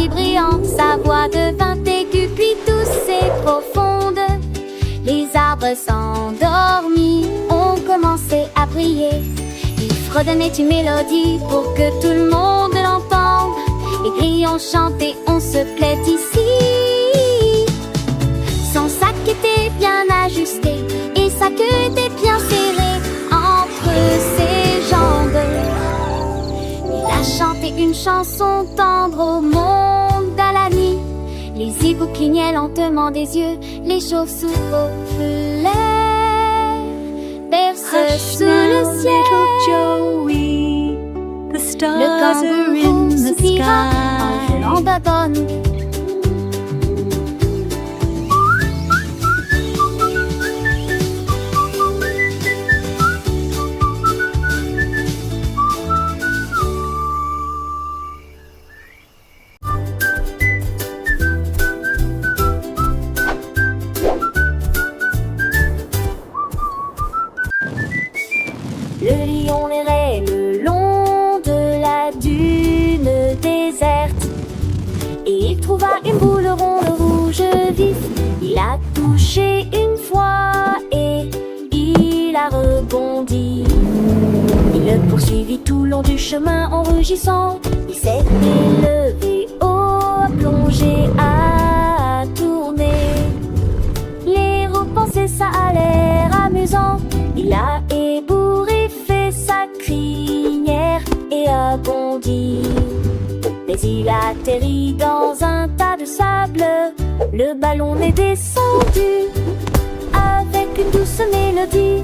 si brillante, sa voix devint aiguë puis douce et profonde. Les arbres s'endormis ont commencé à briller. Ils fredonnaient une mélodie pour que tout le monde l'entende. Les grilles ont chanté, on se plaît ici. Son sac était bien ajusté et sa queue était bien serrée entre ses jambes. Il a chanté une chanson tendre au monde à la nuit. Les hiboux clignaient lentement des yeux, les chauves-souris bercent sous le ciel. Joey, the Le stars are in kangourou the soupira en sky. volant babonne. Le lion errait le long de la dune déserte et il trouva une boule ronde rouge vif. Il a touché une fois et il a rebondi. Il le poursuivit tout le long du chemin en rugissant. Il s'est élevé haut, a plongé, a tourné. Les roues pensaient ça a l'air amusant. Il a ébouriffé sa crinière et a bondi. Mais il a atterri dans un tas de sable. Le ballon est descendu avec une douce mélodie.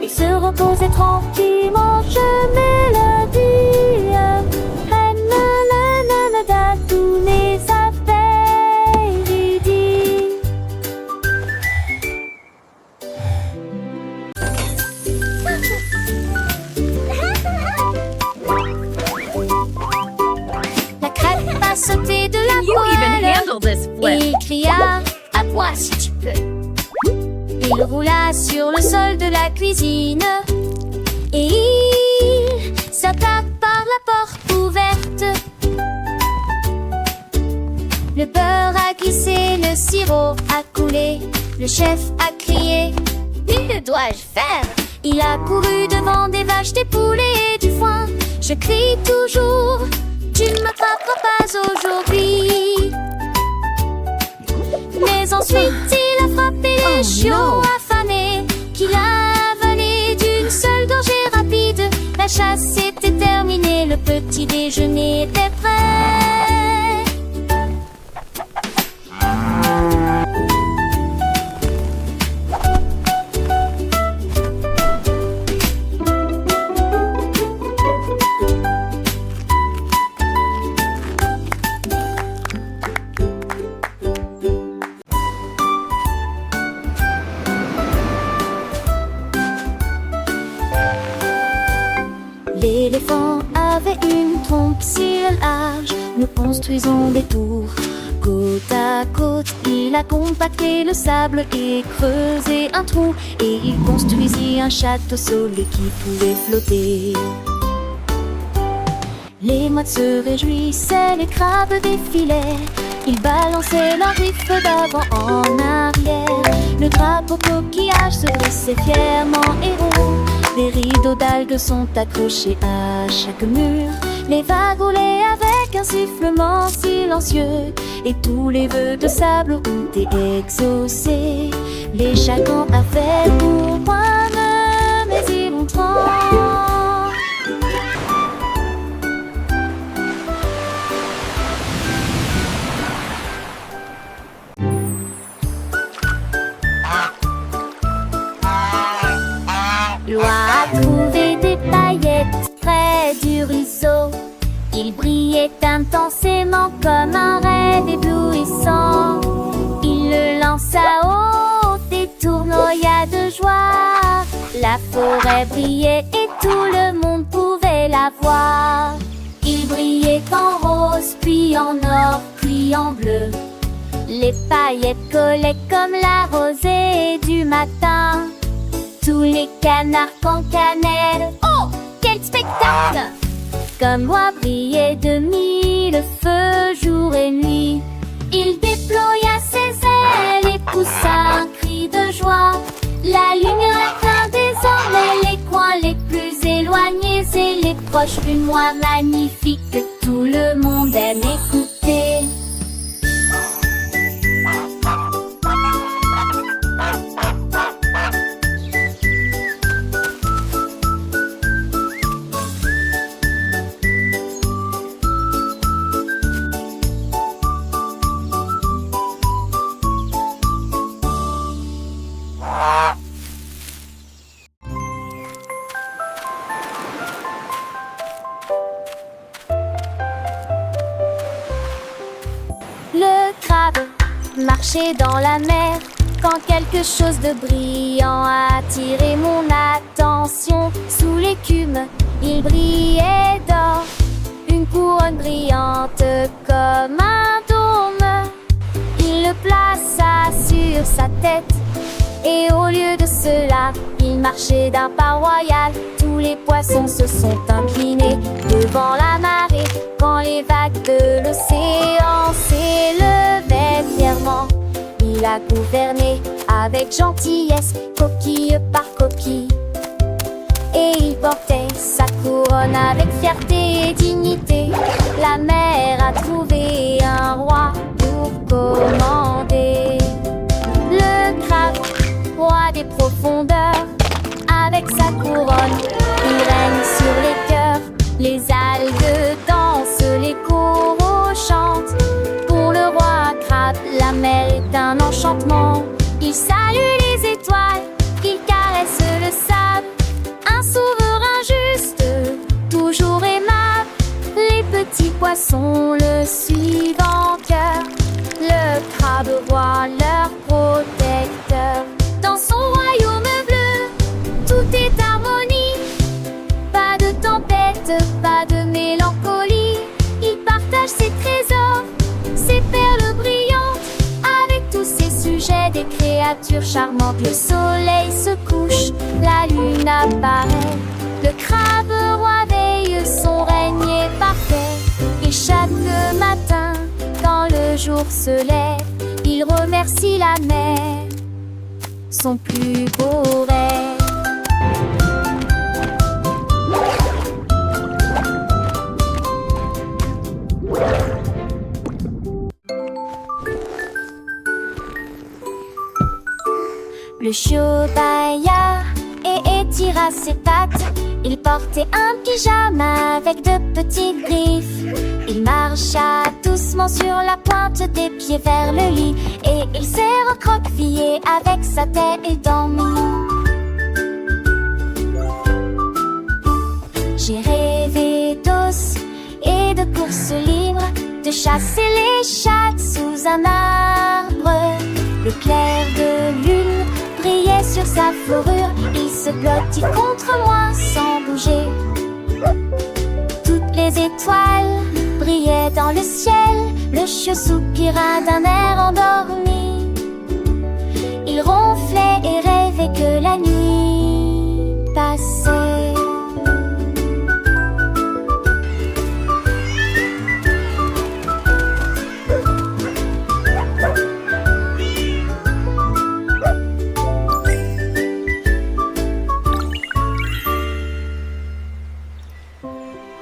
Il se reposait tranquillement, je mélodie. Nananana, tous mes affaires dit. La crêpe a sauté de la You even poêle handle this et flip. il cria « À moi si tu peux !» Il roula sur le sol de la cuisine et il sauta par la porte ouverte. Le beurre a glissé, le sirop a coulé. Le chef a crié « Que dois-je faire ?» Il a couru devant des vaches, des poulets et du foin. Je crie toujours « Tu ne m'attraperas pas aujourd'hui !» Mais ensuite il a frappé les chiots affamés qu'il a avalé d'une seule gorgée rapide. La chasse était terminée, le petit déjeuner était prêt. L'éléphant avait une trompe si large. Nous construisons des tours côte à côte. Il a compacté le sable et creusé un trou. Et il construisit un château solide qui pouvait flotter. Les mouettes se réjouissaient, les crabes défilaient. Ils balançaient leurs griffes d'avant en arrière. Le drapeau coquillage se dressait fièrement et rond. Des rideaux d'algues sont accrochés à chaque mur. Les vagues roulaient avec un sifflement silencieux. Et tous les vœux de sable ont été exaucés. Les chacans avaient pour moine, mais ils vont tranquillement. Loi a trouvé des paillettes près du ruisseau. Il brillait intensément comme un rêve éblouissant. Il le lança haut et tournoya de joie. La forêt brillait et tout le monde pouvait la voir. Il brillait en rose, puis en or, puis en bleu. Les paillettes collaient comme la rosée du matin. Tous les canards en cannelle. Oh, quel spectacle! Comme moi brillaient de mille feux jours. cloche, une voix magnifique que tout le monde aime écouter. Le crabe marchait dans la mer quand quelque chose de brillant a attiré mon attention. Sous l'écume, il brillait d'or, une couronne brillante comme un dôme. Il le plaça sur sa tête et au lieu de cela, il marchait d'un pas royal. Tous les poissons se sont inclinés devant la marée quand les vagues de l'océan s'élevaient fièrement. Il a gouverné avec gentillesse, coquille par coquille, et il portait sa couronne avec fierté et dignité. La mer a trouvé un roi pour commander. Le crabe, roi des profondeurs, avec sa couronne, il règne sur les cœurs. Les algues dansent, les coraux chantent. Pour le roi crabe, la mer est un enchantement. Il salue les étoiles, il caresse le sable. Un souverain juste, toujours aimable. Les petits poissons le suivent en cœur. Le crabe roi, leur protecteur. Dans son royaume bleu, tout est harmonie. Pas de tempête, pas de mélancolie. Il partage ses trésors, ses perles brillantes, avec tous ses sujets, des créatures charmantes. Le soleil se couche, la lune apparaît. Le crabe roi veille, son règne est parfait. Et chaque matin, quand le jour se lève, il remercie la mer, son plus beau rêve. Le chiot bâilla et étira ses pattes. Il portait un pyjama avec de petites griffes. Il marcha doucement sur la pointe des pieds vers le lit, et il s'est recroquevillé avec sa tête endormie. J'ai rêvé d'os et de courses libres, de chasser les chats sous un arbre. Le clair de lune brillait sur sa fourrure. Il se blottit contre moi sans bouger. Toutes les étoiles brillaient dans le ciel. Le chiot soupira d'un air endormi. Il ronflait et rêvait que la nuit passe.